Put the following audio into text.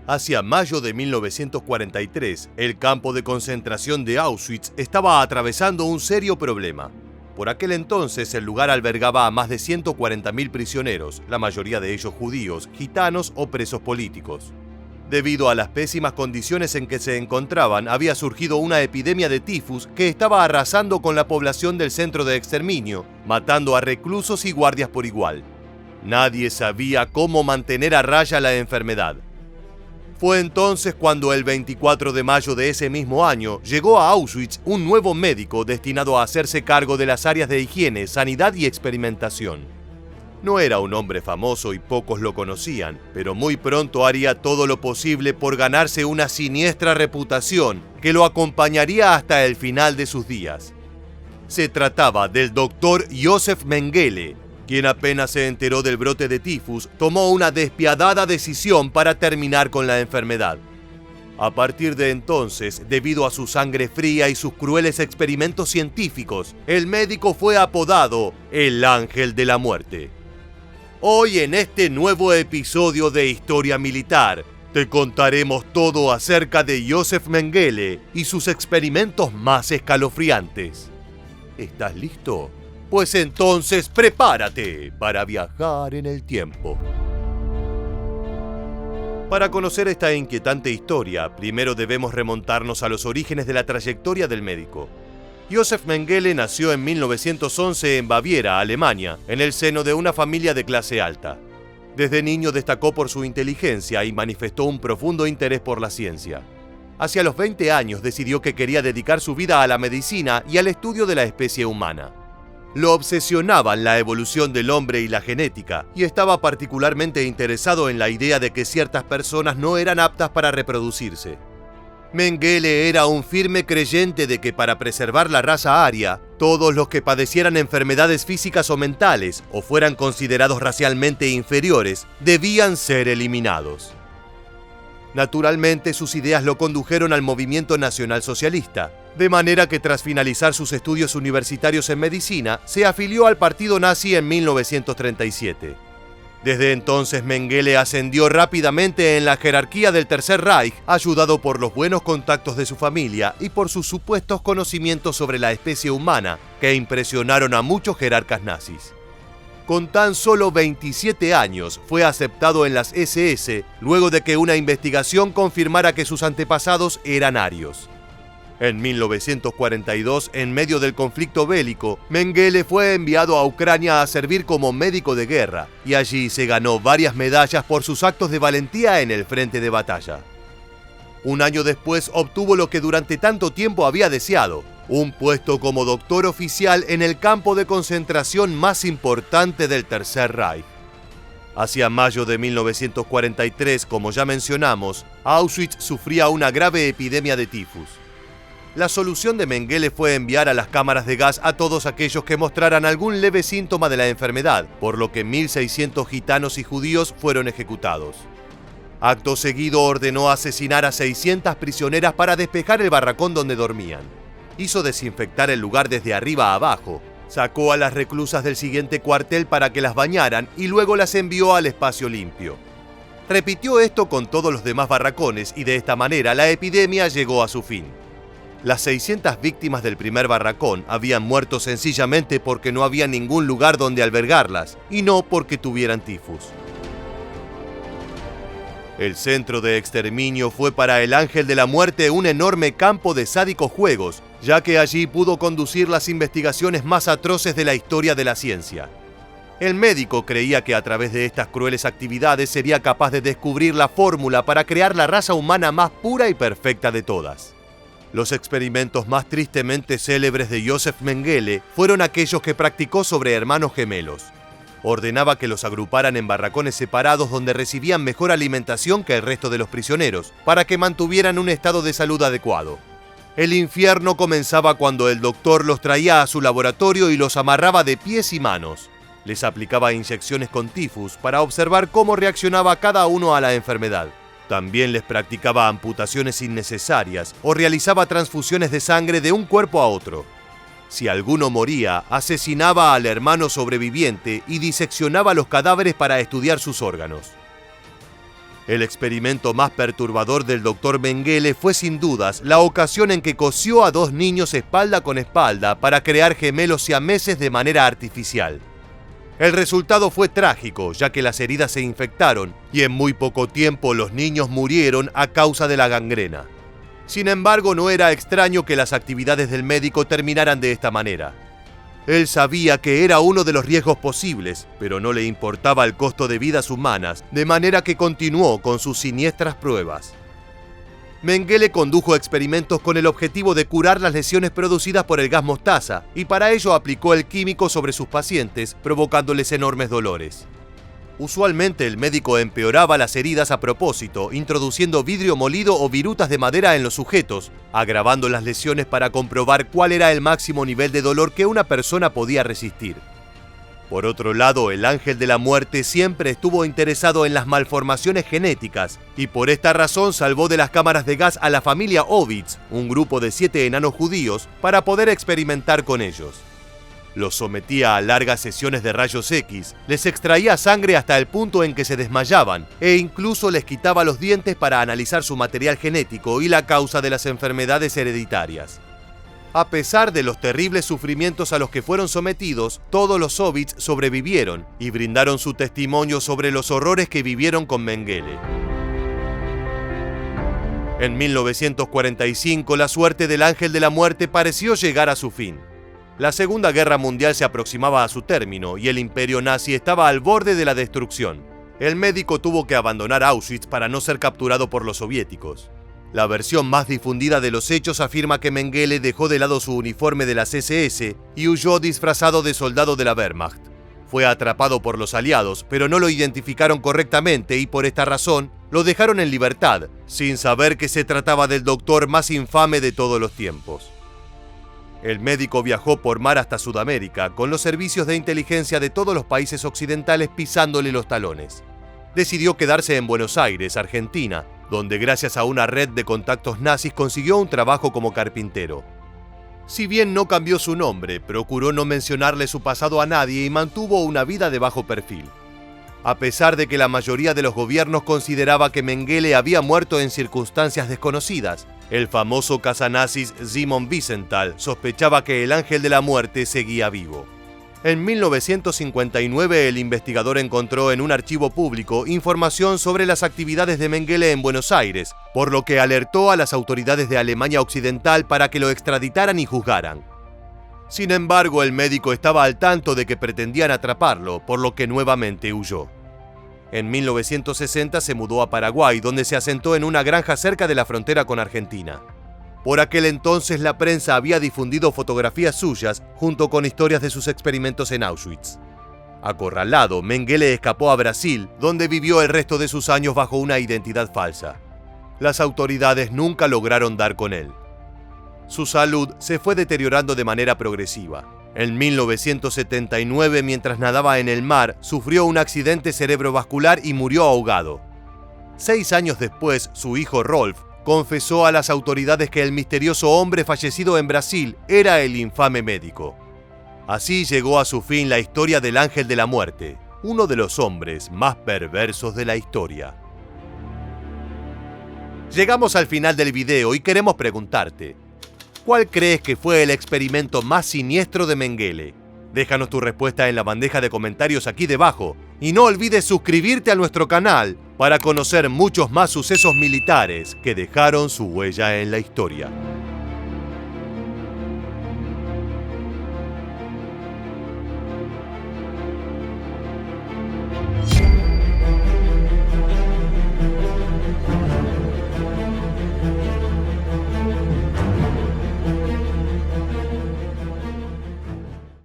Hacia mayo de 1943, el campo de concentración de Auschwitz estaba atravesando un serio problema. Por aquel entonces, el lugar albergaba a más de 140.000 prisioneros, la mayoría de ellos judíos, gitanos o presos políticos. Debido a las pésimas condiciones en que se encontraban, había surgido una epidemia de tifus que estaba arrasando con la población del centro de exterminio, matando a reclusos y guardias por igual. Nadie sabía cómo mantener a raya la enfermedad. Fue entonces cuando el 24 de mayo de ese mismo año llegó a Auschwitz un nuevo médico destinado a hacerse cargo de las áreas de higiene, sanidad y experimentación. No era un hombre famoso y pocos lo conocían, pero muy pronto haría todo lo posible por ganarse una siniestra reputación que lo acompañaría hasta el final de sus días. Se trataba del Dr. Josef Mengele, quien apenas se enteró del brote de tifus, tomó una despiadada decisión para terminar con la enfermedad. A partir de entonces, debido a su sangre fría y sus crueles experimentos científicos, el médico fue apodado el Ángel de la Muerte. Hoy en este nuevo episodio de Historia Militar, te contaremos todo acerca de Josef Mengele y sus experimentos más escalofriantes. ¿Estás listo? Pues entonces prepárate para viajar en el tiempo. Para conocer esta inquietante historia, primero debemos remontarnos a los orígenes de la trayectoria del médico. Josef Mengele nació en 1911 en Baviera, Alemania, en el seno de una familia de clase alta. Desde niño destacó por su inteligencia y manifestó un profundo interés por la ciencia. Hacia los 20 años decidió que quería dedicar su vida a la medicina y al estudio de la especie humana. Lo obsesionaban la evolución del hombre y la genética, y estaba particularmente interesado en la idea de que ciertas personas no eran aptas para reproducirse. Mengele era un firme creyente de que para preservar la raza aria, todos los que padecieran enfermedades físicas o mentales, o fueran considerados racialmente inferiores, debían ser eliminados. Naturalmente, sus ideas lo condujeron al movimiento nacionalsocialista, de manera que tras finalizar sus estudios universitarios en medicina, se afilió al partido nazi en 1937. Desde entonces, Mengele ascendió rápidamente en la jerarquía del Tercer Reich, ayudado por los buenos contactos de su familia y por sus supuestos conocimientos sobre la especie humana, que impresionaron a muchos jerarcas nazis. Con tan solo 27 años, fue aceptado en las SS, luego de que una investigación confirmara que sus antepasados eran arios. En 1942, en medio del conflicto bélico, Mengele fue enviado a Ucrania a servir como médico de guerra, y allí se ganó varias medallas por sus actos de valentía en el frente de batalla. Un año después obtuvo lo que durante tanto tiempo había deseado, un puesto como doctor oficial en el campo de concentración más importante del Tercer Reich. Hacia mayo de 1943, como ya mencionamos, Auschwitz sufría una grave epidemia de tifus. La solución de Mengele fue enviar a las cámaras de gas a todos aquellos que mostraran algún leve síntoma de la enfermedad, por lo que 1.600 gitanos y judíos fueron ejecutados. Acto seguido ordenó asesinar a 600 prisioneras para despejar el barracón donde dormían. Hizo desinfectar el lugar desde arriba a abajo, sacó a las reclusas del siguiente cuartel para que las bañaran y luego las envió al espacio limpio. Repitió esto con todos los demás barracones y de esta manera la epidemia llegó a su fin. Las 600 víctimas del primer barracón habían muerto sencillamente porque no había ningún lugar donde albergarlas y no porque tuvieran tifus. El centro de exterminio fue para el Ángel de la Muerte un enorme campo de sádicos juegos, ya que allí pudo conducir las investigaciones más atroces de la historia de la ciencia. El médico creía que a través de estas crueles actividades sería capaz de descubrir la fórmula para crear la raza humana más pura y perfecta de todas. Los experimentos más tristemente célebres de Josef Mengele fueron aquellos que practicó sobre hermanos gemelos. Ordenaba que los agruparan en barracones separados donde recibían mejor alimentación que el resto de los prisioneros, para que mantuvieran un estado de salud adecuado. El infierno comenzaba cuando el doctor los traía a su laboratorio y los amarraba de pies y manos. Les aplicaba inyecciones con tifus para observar cómo reaccionaba cada uno a la enfermedad. También les practicaba amputaciones innecesarias o realizaba transfusiones de sangre de un cuerpo a otro. Si alguno moría, asesinaba al hermano sobreviviente y diseccionaba los cadáveres para estudiar sus órganos. El experimento más perturbador del Dr. Mengele fue sin dudas la ocasión en que cosió a 2 niños espalda con espalda para crear gemelos siameses de manera artificial. El resultado fue trágico, ya que las heridas se infectaron y en muy poco tiempo los niños murieron a causa de la gangrena. Sin embargo, no era extraño que las actividades del médico terminaran de esta manera. Él sabía que era uno de los riesgos posibles, pero no le importaba el costo de vidas humanas, de manera que continuó con sus siniestras pruebas. Mengele condujo experimentos con el objetivo de curar las lesiones producidas por el gas mostaza, y para ello aplicó el químico sobre sus pacientes, provocándoles enormes dolores. Usualmente el médico empeoraba las heridas a propósito, introduciendo vidrio molido o virutas de madera en los sujetos, agravando las lesiones para comprobar cuál era el máximo nivel de dolor que una persona podía resistir. Por otro lado, el ángel de la muerte siempre estuvo interesado en las malformaciones genéticas, y por esta razón salvó de las cámaras de gas a la familia Ovitz, un grupo de 7 enanos judíos, para poder experimentar con ellos. Los sometía a largas sesiones de rayos X, les extraía sangre hasta el punto en que se desmayaban e incluso les quitaba los dientes para analizar su material genético y la causa de las enfermedades hereditarias. A pesar de los terribles sufrimientos a los que fueron sometidos, todos los Ovitz sobrevivieron y brindaron su testimonio sobre los horrores que vivieron con Mengele. En 1945, la suerte del ángel de la muerte pareció llegar a su fin. La Segunda Guerra Mundial se aproximaba a su término y el imperio nazi estaba al borde de la destrucción. El médico tuvo que abandonar Auschwitz para no ser capturado por los soviéticos. La versión más difundida de los hechos afirma que Mengele dejó de lado su uniforme de las SS y huyó disfrazado de soldado de la Wehrmacht. Fue atrapado por los aliados, pero no lo identificaron correctamente y por esta razón lo dejaron en libertad, sin saber que se trataba del doctor más infame de todos los tiempos. El médico viajó por mar hasta Sudamérica, con los servicios de inteligencia de todos los países occidentales pisándole los talones. Decidió quedarse en Buenos Aires, Argentina, donde gracias a una red de contactos nazis consiguió un trabajo como carpintero. Si bien no cambió su nombre, procuró no mencionarle su pasado a nadie y mantuvo una vida de bajo perfil. A pesar de que la mayoría de los gobiernos consideraba que Mengele había muerto en circunstancias desconocidas, el famoso cazanazis Simon Wiesenthal sospechaba que el ángel de la muerte seguía vivo. En 1959, el investigador encontró en un archivo público información sobre las actividades de Mengele en Buenos Aires, por lo que alertó a las autoridades de Alemania Occidental para que lo extraditaran y juzgaran. Sin embargo, el médico estaba al tanto de que pretendían atraparlo, por lo que nuevamente huyó. En 1960 se mudó a Paraguay, donde se asentó en una granja cerca de la frontera con Argentina. Por aquel entonces la prensa había difundido fotografías suyas junto con historias de sus experimentos en Auschwitz. Acorralado, Mengele escapó a Brasil, donde vivió el resto de sus años bajo una identidad falsa. Las autoridades nunca lograron dar con él. Su salud se fue deteriorando de manera progresiva. En 1979, mientras nadaba en el mar, sufrió un accidente cerebrovascular y murió ahogado. 6 años después, su hijo Rolf confesó a las autoridades que el misterioso hombre fallecido en Brasil era el infame médico. Así llegó a su fin la historia del ángel de la muerte, uno de los hombres más perversos de la historia. Llegamos al final del video y queremos preguntarte: ¿cuál crees que fue el experimento más siniestro de Mengele? Déjanos tu respuesta en la bandeja de comentarios aquí debajo y no olvides suscribirte a nuestro canal para conocer muchos más sucesos militares que dejaron su huella en la historia.